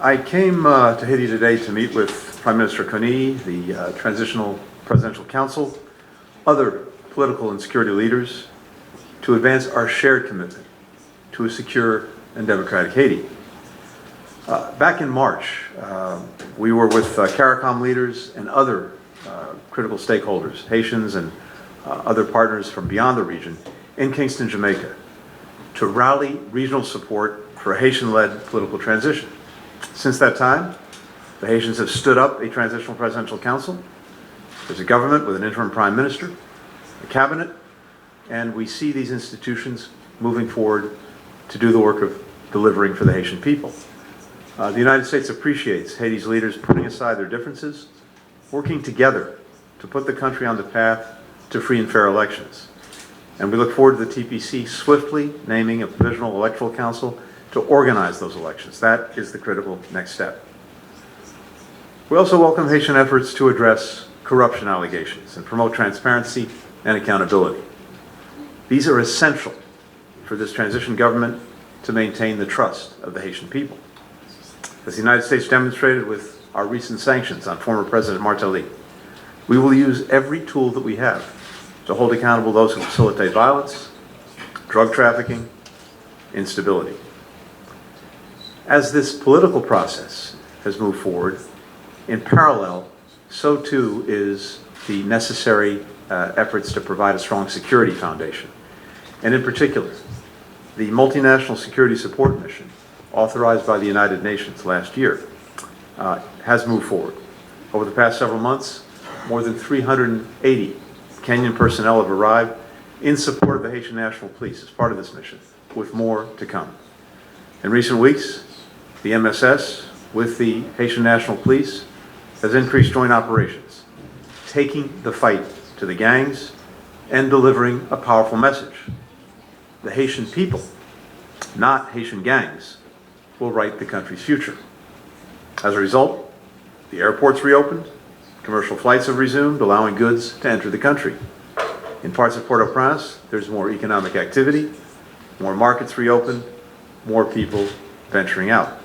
I came to Haiti today to meet with Prime Minister Kony, the Transitional Presidential Council, other political and security leaders, to advance our shared commitment to a secure and democratic Haiti. Back in March, we were with CARICOM leaders and other critical stakeholders, Haitians and other partners from beyond the region, in Kingston, Jamaica, to rally regional support for a Haitian-led political transition. Since that time, the Haitians have stood up a transitional presidential council. There's a government with an interim prime minister, a cabinet, and we see these institutions moving forward to do the work of delivering for the Haitian people. The United States appreciates Haiti's leaders putting aside their differences, working together to put the country on the path to free and fair elections. And we look forward to the TPC swiftly naming a provisional electoral council to organize those elections. That is the critical next step. We also welcome Haitian efforts to address corruption allegations and promote transparency and accountability. These are essential for this transition government to maintain the trust of the Haitian people. As the United States demonstrated with our recent sanctions on former President Martelly, we will use every tool that we have to hold accountable those who facilitate violence, drug trafficking, instability. As this political process has moved forward, in parallel, so too is the necessary efforts to provide a strong security foundation. And in particular, the multinational security support mission authorized by the United Nations last year has moved forward. Over the past several months, more than 380 Kenyan personnel have arrived in support of the Haitian National Police as part of this mission, with more to come. In recent weeks, the MSS with the Haitian National Police has increased joint operations, taking the fight to the gangs and delivering a powerful message. The Haitian people, not Haitian gangs, will write the country's future. As a result, the airports reopened, commercial flights have resumed, allowing goods to enter the country. In parts of Port-au-Prince, there's more economic activity, more markets reopened, more people venturing out.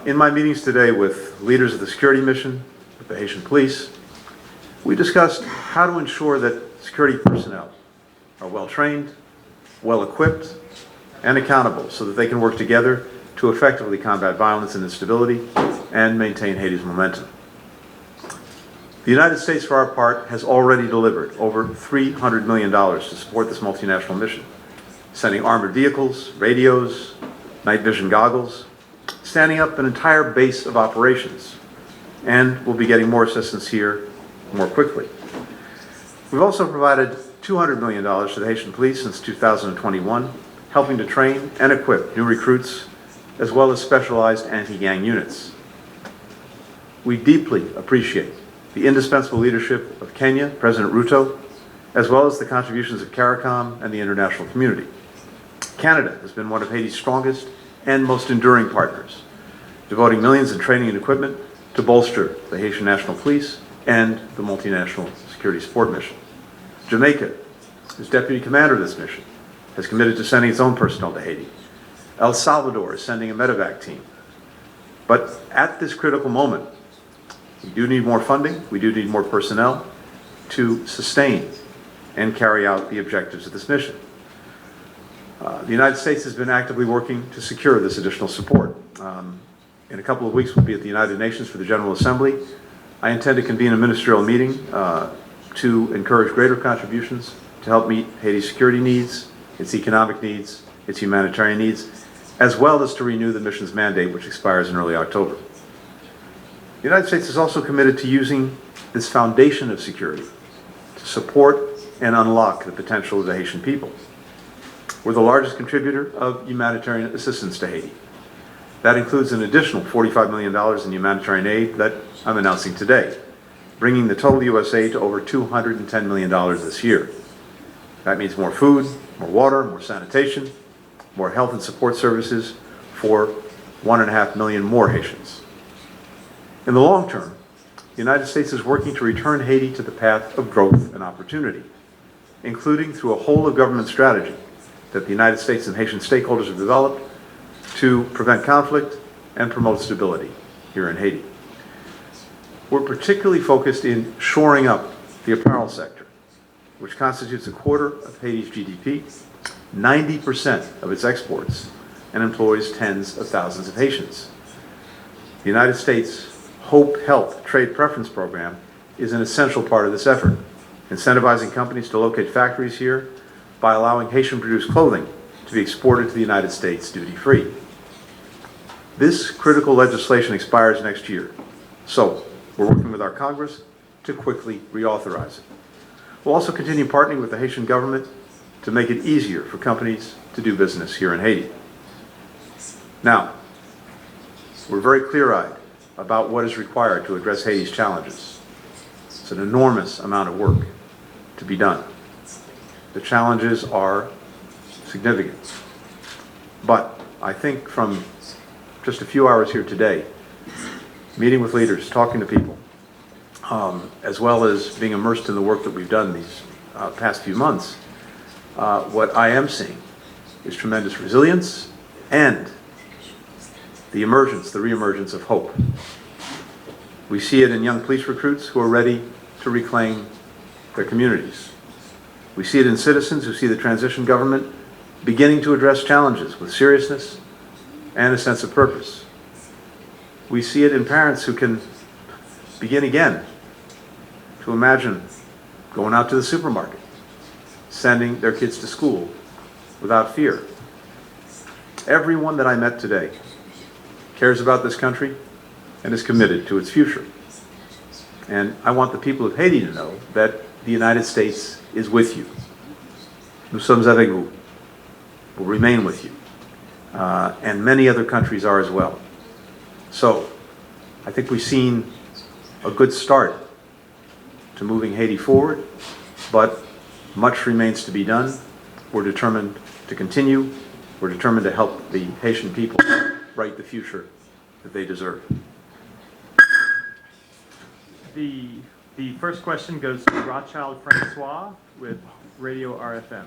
In my meetings today with leaders of the security mission, with the Haitian police, we discussed how to ensure that security personnel are well-trained, well-equipped, and accountable so that they can work together to effectively combat violence and instability and maintain Haiti's momentum. The United States, for our part, has already delivered over $300 million to support this multinational mission, sending armored vehicles, radios, night vision goggles, standing up an entire base of operations, and we'll be getting more assistance here more quickly. We've also provided $200 million to the Haitian police since 2021, helping to train and equip new recruits, as well as specialized anti-gang units. We deeply appreciate the indispensable leadership of Kenya, President Ruto, as well as the contributions of CARICOM and the international community. Canada has been one of Haiti's strongest and most enduring partners, devoting millions in training and equipment to bolster the Haitian National Police and the multinational security support mission. Jamaica, as deputy commander of this mission, has committed to sending its own personnel to Haiti. El Salvador is sending a medevac team. But at this critical moment, we do need more funding, we do need more personnel to sustain and carry out the objectives of this mission. The United States has been actively working to secure this additional support. In a couple of weeks, we'll be at the United Nations for the General Assembly. I intend to convene a ministerial meeting to encourage greater contributions to help meet Haiti's security needs, its economic needs, its humanitarian needs, as well as to renew the mission's mandate, which expires in early October. The United States is also committed to using this foundation of security to support and unlock the potential of the Haitian people. We're the largest contributor of humanitarian assistance to Haiti. That includes an additional $45 million in humanitarian aid that I'm announcing today, bringing the total U.S. aid to over $210 million this year. That means more food, more water, more sanitation, more health and support services for 1.5 million more Haitians. In the long term, the United States is working to return Haiti to the path of growth and opportunity, including through a whole-of-government strategy that the United States and Haitian stakeholders have developed to prevent conflict and promote stability here in Haiti. We're particularly focused in shoring up the apparel sector, which constitutes a quarter of Haiti's GDP, 90% of its exports, and employs tens of thousands of Haitians. The United States Hope Health Trade Preference Program is an essential part of this effort, incentivizing companies to locate factories here by allowing Haitian-produced clothing to be exported to the United States duty-free. This critical legislation expires next year, so we're working with our Congress to quickly reauthorize it. We'll also continue partnering with the Haitian government to make it easier for companies to do business here in Haiti. Now, we're very clear-eyed about what is required to address Haiti's challenges. It's an enormous amount of work to be done. The challenges are significant. But I think from just a few hours here today, meeting with leaders, talking to people, as well as being immersed in the work that we've done these past few months, what I am seeing is tremendous resilience and the reemergence of hope. We see it in young police recruits who are ready to reclaim their communities. We see it in citizens who see the transition government beginning to address challenges with seriousness and a sense of purpose. We see it in parents who can begin again to imagine going out to the supermarket, sending their kids to school without fear. Everyone that I met today cares about this country and is committed to its future. And I want the people of Haiti to know that the United States is with you. Nous sommes avec vous. We'll remain with you. And many other countries are as well. So, I think we've seen a good start to moving Haiti forward, but much remains to be done. We're determined to continue. We're determined to help the Haitian people write the future that they deserve. The first question goes to Rothschild Francois with Radio RFM.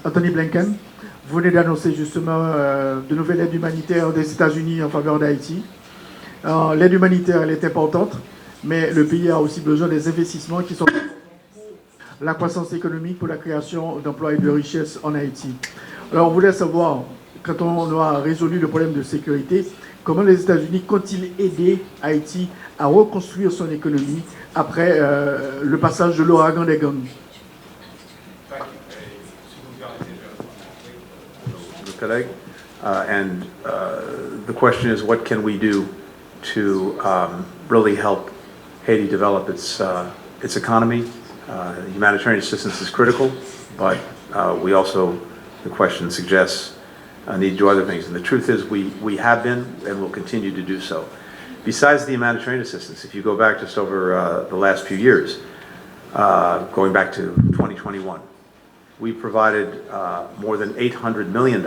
Antony Blinken, vous venez d'annoncer justement de nouvelles aides humanitaires des États-Unis en faveur d'Haïti. L'aide humanitaire, elle est importante, mais le pays a aussi besoin des investissements qui sont pour la croissance économique, pour la création d'emplois et de richesses en Haïti. Alors, on voulait savoir, quand on a résolu le problème de sécurité, comment les États-Unis comptent-ils aider Haïti à reconstruire son économie après le passage de l'ouragan des gangs? The question is, what can we do to really help Haiti develop its economy? Humanitarian assistance is critical, but we also, the question suggests, need to do other things. And the truth is, we have been and will continue to do so. Besides the humanitarian assistance, if you go back just over the last few years, going back to 2021, we provided more than $800 million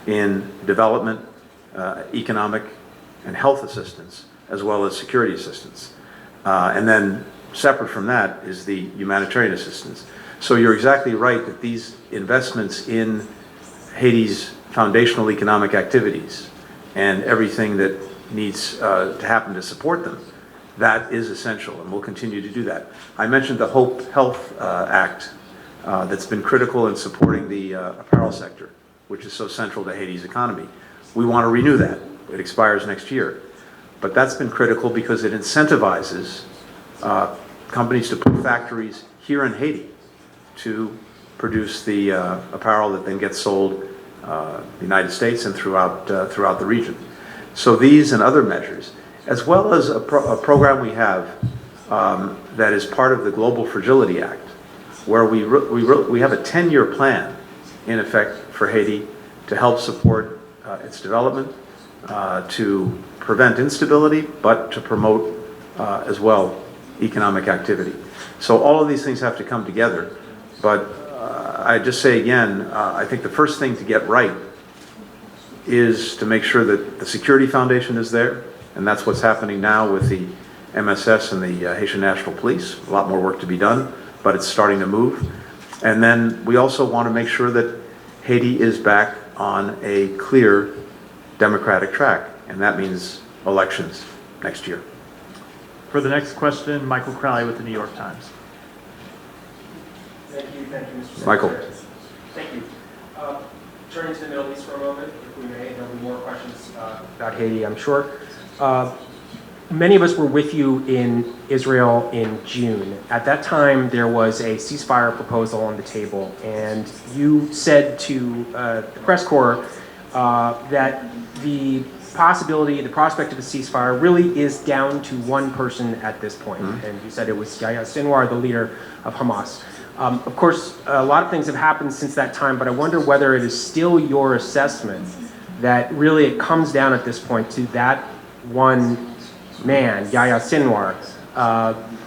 in development, economic, and health assistance, as well as security assistance. And then separate from that is the humanitarian assistance. So you're exactly right that these investments in Haiti's foundational economic activities and everything that needs to happen to support them, that is essential, and we'll continue to do that. I mentioned the Hope Health Act that's been critical in supporting the apparel sector, which is so central to Haiti's economy. We want to renew that. It expires next year. But that's been critical because it incentivizes companies to put factories here in Haiti to produce the apparel that then gets sold the United States and throughout the region. So these and other measures, as well as a program we have that is part of the Global Fragility Act, where we have a 10-year plan, in effect, for Haiti to help support its development, to prevent instability, but to promote as well economic activity. So all of these things have to come together. But I just say again, I think the first thing to get right is to make sure that the security foundation is there, and that's what's happening now with the MSS and the Haitian National Police. A lot more work to be done, but it's starting to move. And then we also want to make sure that Haiti is back on a clear democratic track, and that means elections next year. For the next question, Michael Crowley with the New York Times. Thank you, Mr. Michael. Secretary. Thank you. Turning to the Middle East for a moment, if we may, there'll be more questions about Haiti, I'm sure. Many of us were with you in Israel in June. At that time, there was a ceasefire proposal on the table, and you said to the press corps that the possibility, the prospect of a ceasefire really is down to one person at this point. And you said it was Yahya Sinwar, the leader of Hamas. Of course, a lot of things have happened since that time, but I wonder whether it is still your assessment that really it comes down at this point to that one man, Yahya Sinwar.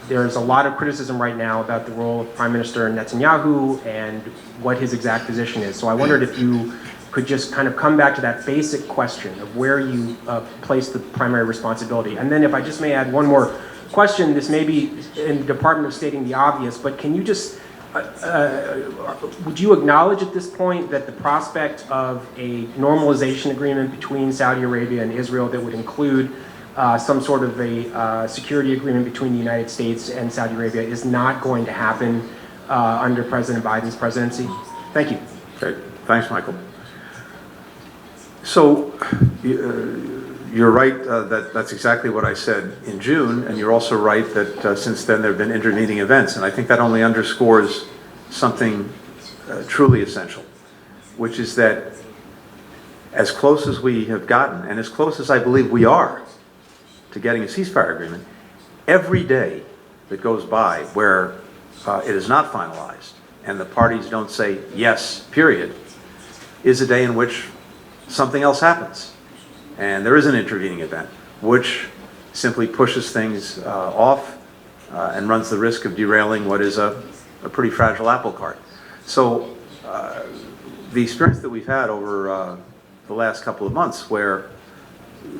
There's a lot of criticism right now about the role of Prime Minister Netanyahu and what his exact position is. So I wondered if you could just kind of come back to that basic question of where you place the primary responsibility. And then if I just may add one more question, this may be in the Department of stating the obvious, but can you just, would you acknowledge at this point that the prospect of a normalization agreement between Saudi Arabia and Israel that would include some sort of a security agreement between the United States and Saudi Arabia is not going to happen under President Biden's presidency? Thank you. Okay, thanks, Michael. So you're right that's exactly what I said in June, and you're also right that since then there have been intervening events, and I think that only underscores something truly essential, which is that as close as we have gotten, and as close as I believe we are to getting a ceasefire agreement, every day that goes by where it is not finalized and the parties don't say yes, period, is a day in which something else happens. And there is an intervening event, which simply pushes things off and runs the risk of derailing what is a pretty fragile apple cart. So the experience that we've had over the last couple of months, where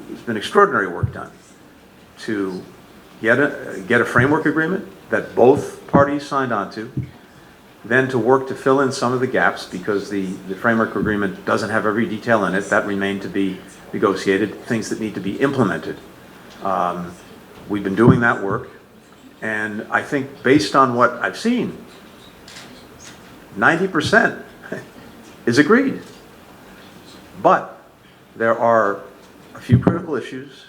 there's been extraordinary work done to get a framework agreement that both parties signed on to, then to work to fill in some of the gaps because the framework agreement doesn't have every detail in it. That remained to be negotiated, things that need to be implemented. We've been doing that work, and I think based on what I've seen, 90% is agreed. But there are a few critical issues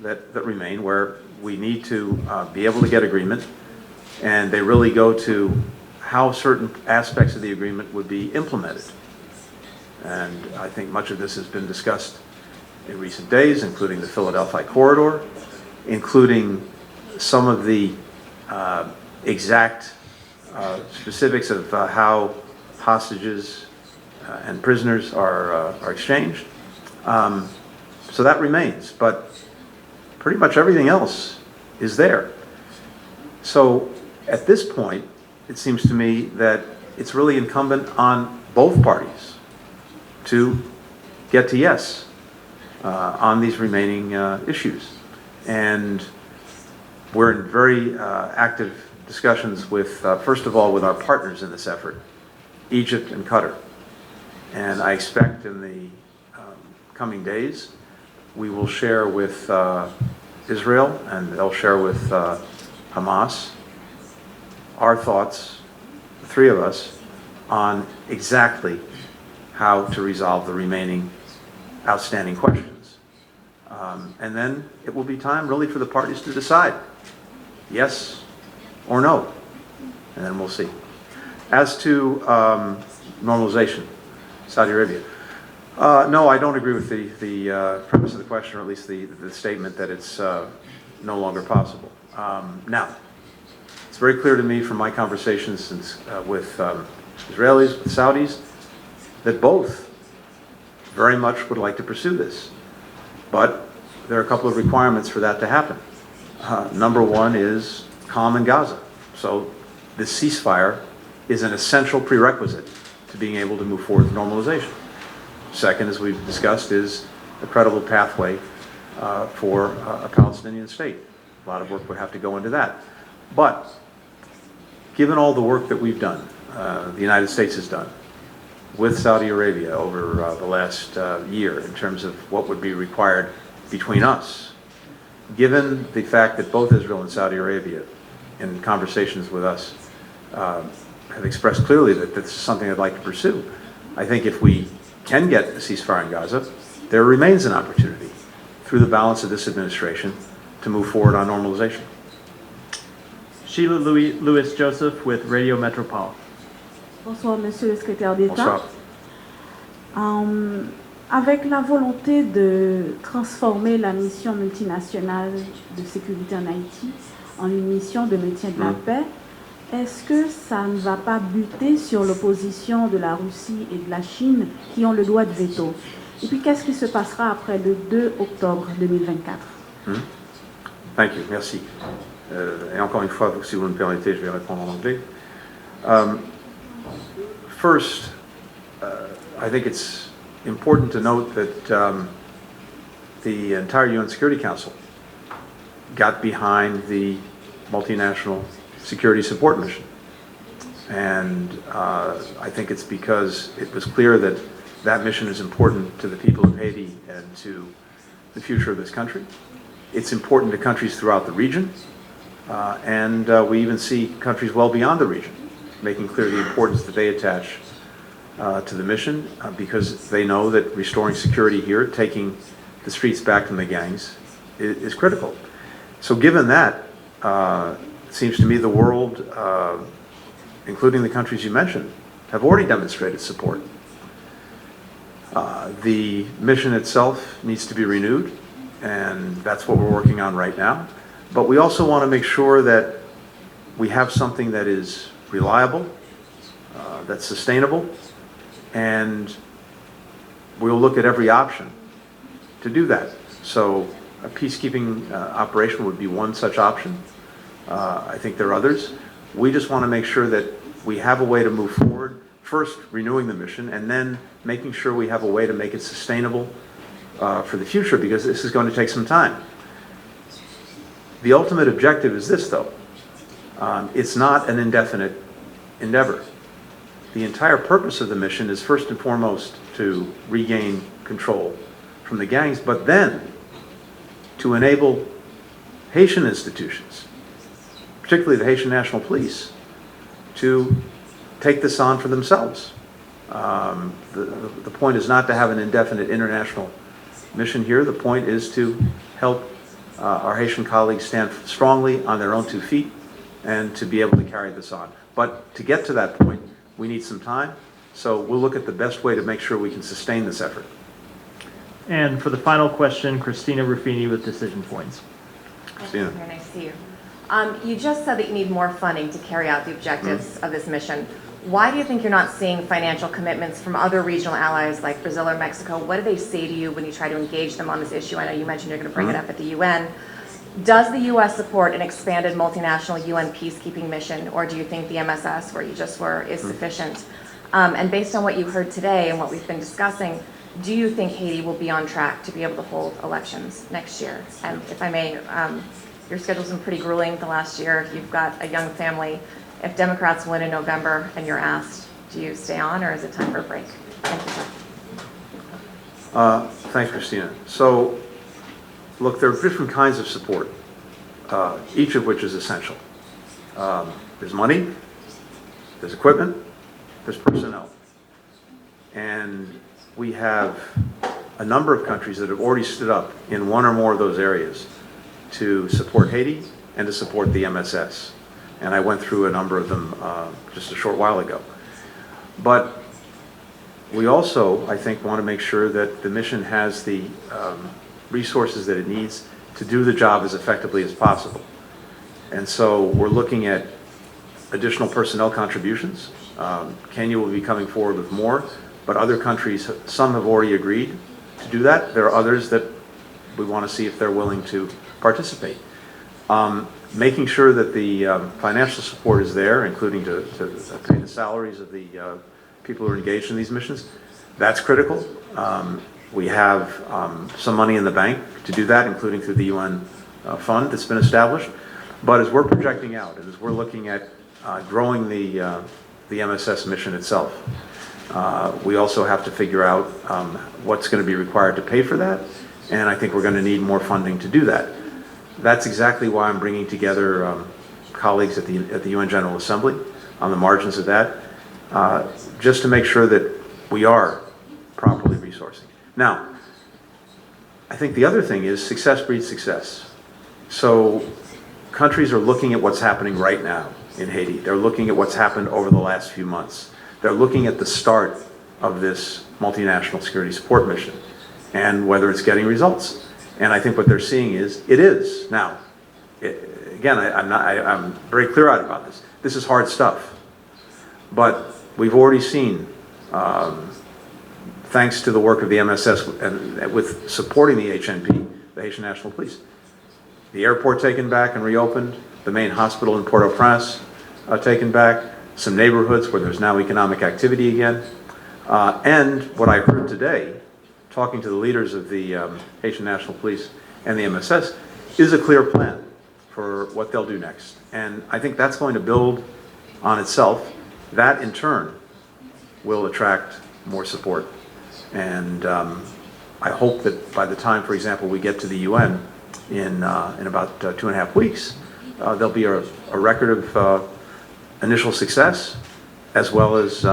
that remain where we need to be able to get agreement, and they really go to how certain aspects of the agreement would be implemented. And I think much of this has been discussed in recent days, including the Philadelphia corridor, including some of the exact specifics of how hostages and prisoners are exchanged. So that remains, but pretty much everything else is there. So at this point, it seems to me that it's really incumbent on both parties to get to yes on these remaining issues. And we're in very active discussions with, first of all, with our partners in this effort, Egypt and Qatar. And I expect in the coming days, we will share with Israel, and they'll share with Hamas, our thoughts, the three of us, on exactly how to resolve the remaining outstanding questions. And then it will be time really for the parties to decide, yes or no, and then we'll see. As to normalization, Saudi Arabia. No, I don't agree with the premise of the question, or at least the statement that it's no longer possible. Now, it's very clear to me from my conversations with Israelis, with Saudis, that both very much would like to pursue this. But there are a couple of requirements for that to happen. Number one is calm in Gaza. So this ceasefire is an essential prerequisite to being able to move forward with normalization. Second, as we've discussed, is a credible pathway for a Palestinian state. A lot of work would have to go into that. But given all the work that we've done, the United States has done, with Saudi Arabia over the last year in terms of what would be required between us, given the fact that both Israel and Saudi Arabia, in conversations with us, have expressed clearly that this is something I'd like to pursue. I think if we can get a ceasefire in Gaza, there remains an opportunity through the balance of this administration to move forward on normalization. Sheila Lewis Joseph with Radio Metropole. Bonsoir, Monsieur le Secrétaire d'État. Bonsoir. Avec la volonté de transformer la mission multinationale de sécurité en Haïti en une mission de maintien de la paix, est-ce que ça ne va pas buter sur l'opposition de la Russie et de la Chine qui ont le droit de veto? Et puis, qu'est-ce qui se passera après le 2 octobre 2024? Thank you, merci. Et encore une fois, si vous me permettez, je vais répondre en anglais. First, I think it's important to note that the entire UN Security Council got behind the multinational security support mission. And I think it's because it was clear that that mission is important to the people of Haiti and to the future of this country. It's important to countries throughout the region, and we even see countries well beyond the region making clear the importance that they attach to the mission because they know that restoring security here, taking the streets back from the gangs, is critical. So given that, it seems to me the world, including the countries you mentioned, have already demonstrated support. The mission itself needs to be renewed, and that's what we're working on right now. But we also want to make sure that we have something that is reliable, that's sustainable, and we'll look at every option to do that. So a peacekeeping operation would be one such option. I think there are others. We just want to make sure that we have a way to move forward, first renewing the mission, and then making sure we have a way to make it sustainable for the future, because this is going to take some time. The ultimate objective is this, though. It's not an indefinite endeavor. The entire purpose of the mission is first and foremost to regain control from the gangs, but then to enable Haitian institutions, particularly the Haitian National Police, to take this on for themselves. The point is not to have an indefinite international mission here. The point is to help our Haitian colleagues stand strongly on their own 2 feet and to be able to carry this on. But to get to that point, we need some time. So we'll look at the best way to make sure we can sustain this effort. And for the final question, Christina Ruffini with Decision Points. Christina. Very nice to see you. You just said that you need more funding to carry out the objectives of this mission. Why do you think you're not seeing financial commitments from other regional allies like Brazil or Mexico? What do they say to you when you try to engage them on this issue? I know you mentioned you're going to bring it up at the UN. Does the U.S. support an expanded multinational UN peacekeeping mission, or do you think the MSS, where you just were, is sufficient? And based on what you heard today and what we've been discussing, do you think Haiti will be on track to be able to hold elections next year? And if I may, your schedule's been pretty grueling the last year. You've got a young family. If Democrats win in November and you're asked, do you stay on or is it time for a break? Thank you, sir. Thanks, Christina. So, look, there are different kinds of support, each of which is essential. There's money, there's equipment, there's personnel. And we have a number of countries that have already stood up in one or more of those areas to support Haiti and to support the MSS. And I went through a number of them just a short while ago. But we also, I think, want to make sure that the mission has the resources that it needs to do the job as effectively as possible. And so we're looking at additional personnel contributions. Kenya will be coming forward with more, but other countries, some have already agreed to do that. There are others that we want to see if they're willing to participate. Making sure that the financial support is there, including to pay the salaries of the people who are engaged in these missions, that's critical. We have some money in the bank to do that, including through the UN fund that's been established. But as we're projecting out, and as we're looking at growing the MSS mission itself, We also have to figure out what's going to be required to pay for that, and I think we're going to need more funding to do that. That's exactly why I'm bringing together colleagues at the UN General Assembly on the margins of that, just to make sure that we are properly resourcing. Now, I think the other thing is success breeds success. So countries are looking at what's happening right now in Haiti. They're looking at what's happened over the last few months. They're looking at the start of this multinational security support mission and whether it's getting results. And I think what they're seeing is it is. Now, again, I'm very clear-eyed about this. This is hard stuff. But we've already seen, thanks to the work of the MSS and with supporting the HNP, the Haitian National Police, the airport taken back and reopened, the main hospital in Port-au-Prince taken back, some neighborhoods where there's now economic activity again. And what I heard today, talking to the leaders of the Haitian National Police and the MSS, is a clear plan for what they'll do next. And I think that's going to build on itself. That, in turn, will attract more support. And I hope that by the time, for example, we get to the UN in about 2.5 weeks, there'll be a record of initial success, as well as,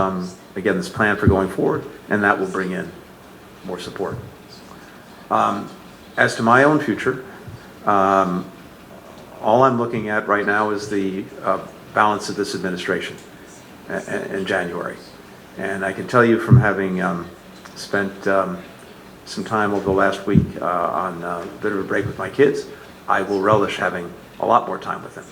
again, this plan for going forward, and that will bring in more support. As to my own future, all I'm looking at right now is the balance of this administration in January. And I can tell you from having spent some time over the last week on a bit of a break with my kids, I will relish having a lot more time with them.